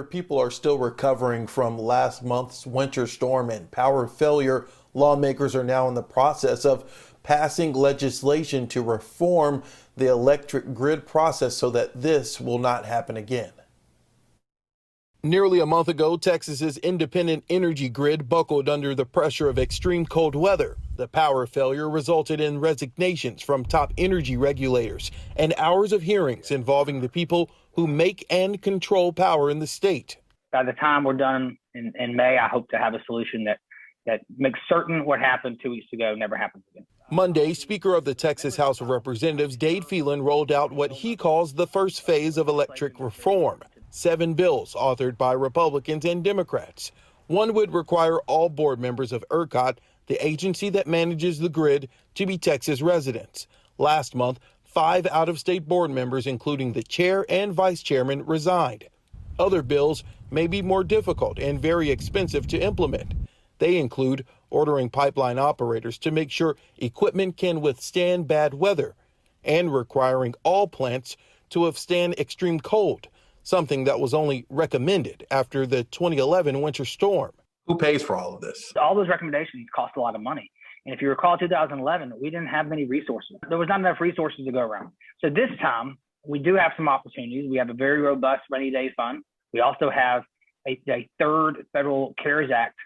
People are still recovering from last month's winter storm and power failure. Lawmakers are now in the process of passing legislation to reform the electric grid process so that this will not happen again. Nearly a month ago, Texas's independent energy grid buckled under the pressure of extreme cold weather. The power failure resulted in resignations from top energy regulators and hours of hearings involving the people who make and control power in the state. By the time we're done in May, I hope to have a solution that makes certain what happened 2 weeks ago never happens again. Monday, Speaker of the Texas House of Representatives, Dade Phelan, rolled out what he calls the first phase of electric reform. 7 bills authored by Republicans and Democrats. One would require all board members of ERCOT, the agency that manages the grid, to be Texas residents. Last month, 5 out-of-state board members, including the chair and vice chairman, resigned. Other bills may be more difficult and very expensive to implement. They include ordering pipeline operators to make sure equipment can withstand bad weather and requiring all plants to withstand extreme cold, something that was only recommended after the 2011 winter storm. Who pays for all of this? All those recommendations cost a lot of money. And if you recall 2011, we didn't have many resources. There was not enough resources to go around. So this time, we do have some opportunities. We have a very robust rainy day fund. We also have a third federal CARES Act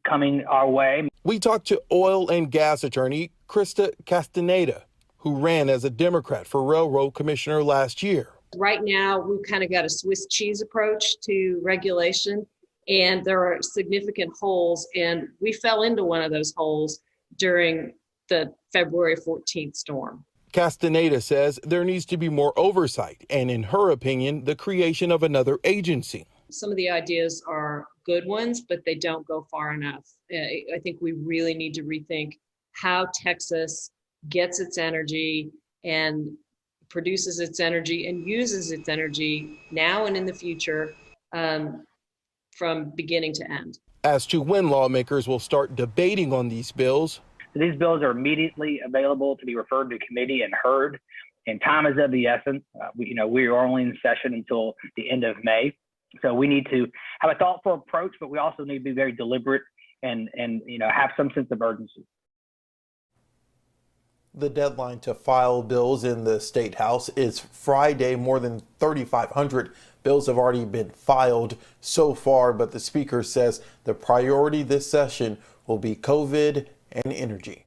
coming our way. We talked to oil and gas attorney Krista Castaneda, who ran as a Democrat for Railroad Commissioner last year. Right now, we've kind of got a Swiss cheese approach to regulation, and there are significant holes, and we fell into one of those holes during the February 14th storm. Castaneda says there needs to be more oversight and, in her opinion, the creation of another agency. Some of the ideas are good ones, but they don't go far enough. I think we really need to rethink how Texas gets its energy and produces its energy and uses its energy now and in the future from beginning to end. As to when lawmakers will start debating on these bills. These bills are immediately available to be referred to committee and heard, and time is of the essence. We are only in session until the end of May. So we need to have a thoughtful approach, but we also need to be very deliberate and have some sense of urgency. The deadline to file bills in the State House is Friday. More than 3,500 bills have already been filed so far, but the Speaker says the priority this session will be COVID and energy.